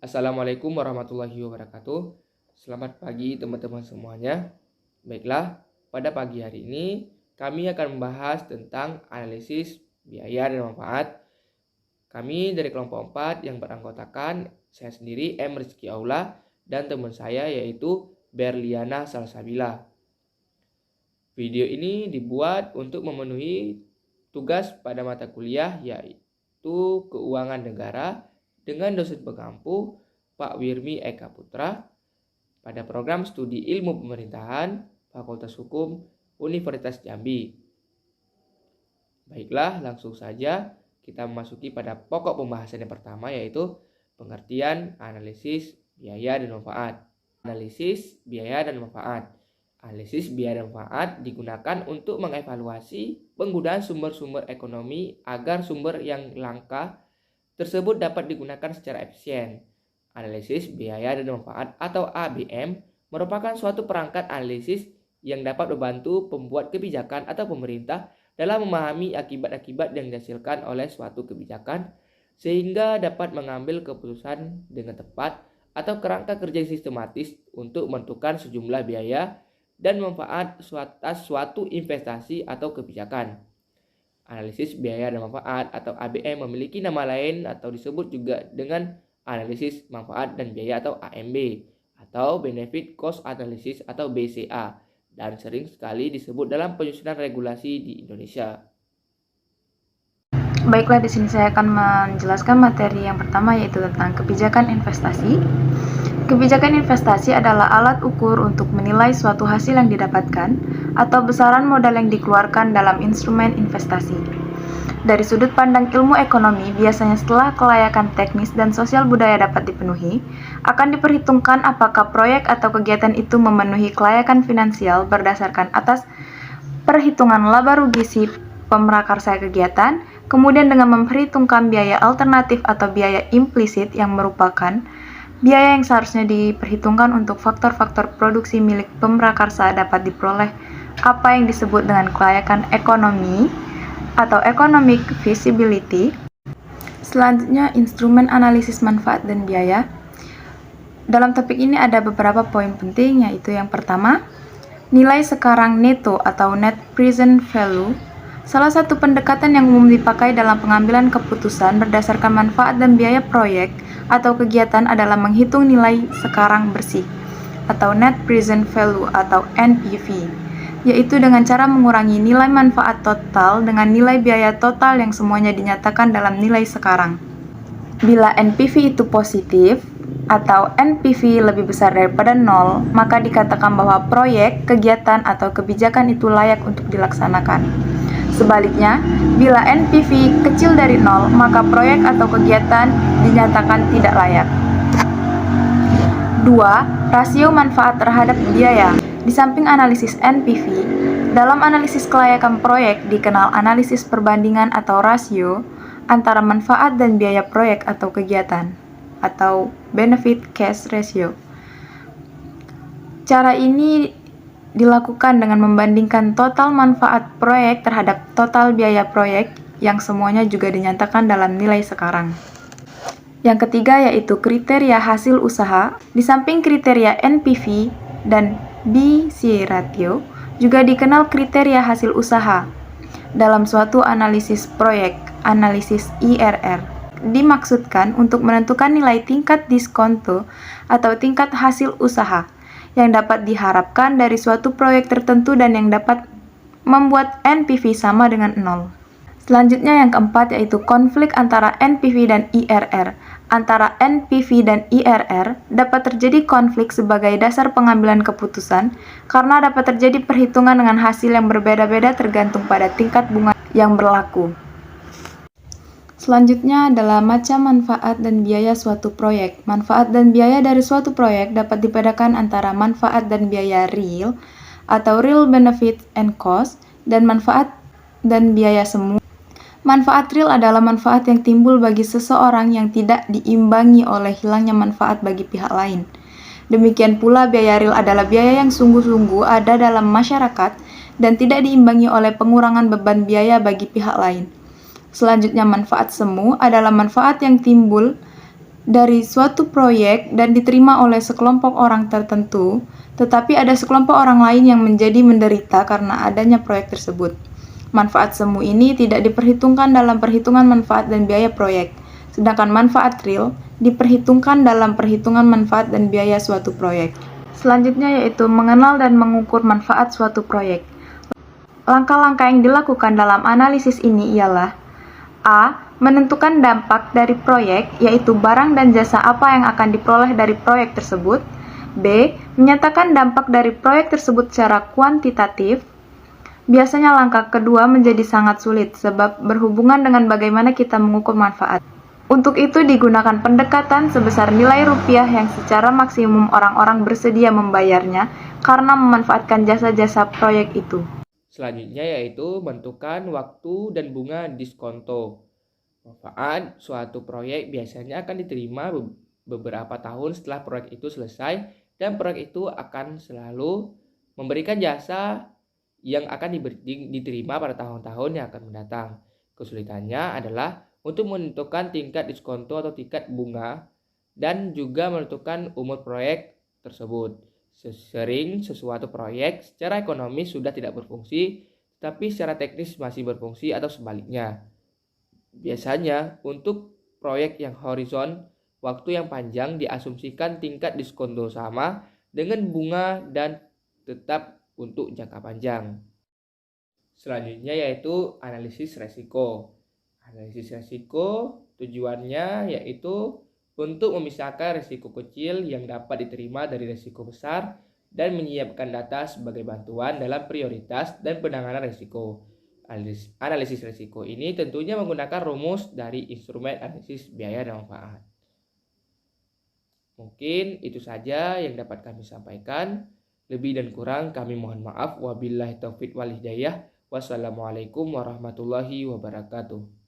Assalamualaikum warahmatullahi wabarakatuh. Selamat pagi teman-teman semuanya. Baiklah, pada pagi hari ini kami akan membahas tentang analisis biaya dan manfaat. Kami dari kelompok 4 yang beranggotakan saya sendiri M. Rizky Aula dan teman saya yaitu Berliana Salsabila. Video ini dibuat untuk memenuhi tugas pada mata kuliah yaitu Keuangan Negara dengan dosen pengampu Pak Wirmi Eka Putra pada program studi Ilmu Pemerintahan Fakultas Hukum Universitas Jambi. Baiklah, langsung saja kita memasuki pada pokok pembahasan yang pertama yaitu pengertian analisis biaya dan manfaat. Analisis biaya dan manfaat. Analisis biaya dan manfaat digunakan untuk mengevaluasi penggunaan sumber-sumber ekonomi agar sumber yang langka tersebut dapat digunakan secara efisien. Analisis biaya dan manfaat atau ABM merupakan suatu perangkat analisis yang dapat membantu pembuat kebijakan atau pemerintah dalam memahami akibat-akibat yang dihasilkan oleh suatu kebijakan sehingga dapat mengambil keputusan dengan tepat atau kerangka kerja yang sistematis untuk menentukan sejumlah biaya dan manfaat atas suatu investasi atau kebijakan. Analisis biaya dan manfaat atau ABM memiliki nama lain atau disebut juga dengan analisis manfaat dan biaya atau AMB atau Benefit Cost Analysis atau BCA dan sering sekali disebut dalam penyusunan regulasi di Indonesia. Baiklah, di sini saya akan menjelaskan materi yang pertama yaitu tentang kebijakan investasi. Kebijakan investasi adalah alat ukur untuk menilai suatu hasil yang didapatkan atau besaran modal yang dikeluarkan dalam instrumen investasi. Dari sudut pandang ilmu ekonomi, biasanya setelah kelayakan teknis dan sosial budaya dapat dipenuhi, akan diperhitungkan apakah proyek atau kegiatan itu memenuhi kelayakan finansial berdasarkan atas perhitungan laba rugi si pemrakarsa kegiatan, kemudian dengan memperhitungkan biaya alternatif atau biaya implisit yang merupakan biaya yang seharusnya diperhitungkan untuk faktor-faktor produksi milik pemrakarsa dapat diperoleh apa yang disebut dengan kelayakan ekonomi atau economic feasibility. Selanjutnya, instrumen analisis manfaat dan biaya. Dalam topik ini ada beberapa poin penting, yaitu yang pertama, nilai sekarang neto atau net present value. Salah satu pendekatan yang umum dipakai dalam pengambilan keputusan berdasarkan manfaat dan biaya proyek atau kegiatan adalah menghitung nilai sekarang bersih atau net present value atau NPV, yaitu dengan cara mengurangi nilai manfaat total dengan nilai biaya total yang semuanya dinyatakan dalam nilai sekarang. Bila NPV itu positif atau NPV lebih besar daripada 0, maka dikatakan bahwa proyek, kegiatan, atau kebijakan itu layak untuk dilaksanakan. Sebaliknya, bila NPV kecil dari 0, maka proyek atau kegiatan dinyatakan tidak layak. 2. Rasio manfaat terhadap biaya. Di samping analisis NPV, dalam analisis kelayakan proyek dikenal analisis perbandingan atau rasio antara manfaat dan biaya proyek atau kegiatan, atau benefit cash ratio. Cara ini dilakukan dengan membandingkan total manfaat proyek terhadap total biaya proyek yang semuanya juga dinyatakan dalam nilai sekarang. Yang ketiga yaitu kriteria hasil usaha. Di samping kriteria NPV dan BC ratio, juga dikenal kriteria hasil usaha. Dalam suatu analisis proyek, analisis IRR, dimaksudkan untuk menentukan nilai tingkat diskonto atau tingkat hasil usaha yang dapat diharapkan dari suatu proyek tertentu dan yang dapat membuat NPV sama dengan 0. Selanjutnya yang keempat yaitu konflik antara NPV dan IRR. Antara NPV dan IRR dapat terjadi konflik sebagai dasar pengambilan keputusan karena dapat terjadi perhitungan dengan hasil yang berbeda-beda tergantung pada tingkat bunga yang berlaku. Selanjutnya adalah macam manfaat dan biaya suatu proyek. Manfaat dan biaya dari suatu proyek dapat dibedakan antara manfaat dan biaya real atau real benefit and cost dan manfaat dan biaya semu. Manfaat real adalah manfaat yang timbul bagi seseorang yang tidak diimbangi oleh hilangnya manfaat bagi pihak lain. Demikian pula biaya real adalah biaya yang sungguh-sungguh ada dalam masyarakat dan tidak diimbangi oleh pengurangan beban biaya bagi pihak lain. Selanjutnya, manfaat semu adalah manfaat yang timbul dari suatu proyek dan diterima oleh sekelompok orang tertentu, tetapi ada sekelompok orang lain yang menjadi menderita karena adanya proyek tersebut. Manfaat semu ini tidak diperhitungkan dalam perhitungan manfaat dan biaya proyek, sedangkan manfaat real diperhitungkan dalam perhitungan manfaat dan biaya suatu proyek. Selanjutnya yaitu mengenal dan mengukur manfaat suatu proyek. Langkah-langkah yang dilakukan dalam analisis ini ialah A. Menentukan dampak dari proyek, yaitu barang dan jasa apa yang akan diperoleh dari proyek tersebut. B. Menyatakan dampak dari proyek tersebut secara kuantitatif. Biasanya langkah kedua menjadi sangat sulit, sebab berhubungan dengan bagaimana kita mengukur manfaat. Untuk itu digunakan pendekatan sebesar nilai rupiah yang secara maksimum orang-orang bersedia membayarnya karena memanfaatkan jasa-jasa proyek itu. Selanjutnya yaitu menentukan waktu dan bunga diskonto. Manfaat suatu proyek biasanya akan diterima beberapa tahun setelah proyek itu selesai, dan proyek itu akan selalu memberikan jasa yang akan diterima pada tahun-tahun yang akan mendatang. Kesulitannya adalah untuk menentukan tingkat diskonto atau tingkat bunga dan juga menentukan umur proyek tersebut. Sering sesuatu proyek secara ekonomis sudah tidak berfungsi, tapi secara teknis masih berfungsi atau sebaliknya. Biasanya untuk proyek yang horizon, waktu yang panjang diasumsikan tingkat diskonto sama dengan bunga dan tetap untuk jangka panjang. Selanjutnya yaitu analisis resiko. Analisis resiko tujuannya yaitu untuk memisahkan resiko kecil yang dapat diterima dari resiko besar dan menyiapkan data sebagai bantuan dalam prioritas dan penanganan resiko. Analisis risiko ini tentunya menggunakan rumus dari instrumen analisis biaya dan manfaat. Mungkin itu saja yang dapat kami sampaikan. Lebih dan kurang kami mohon maaf. Wabillahi taufiq wal hidayah. Wassalamualaikum warahmatullahi wabarakatuh.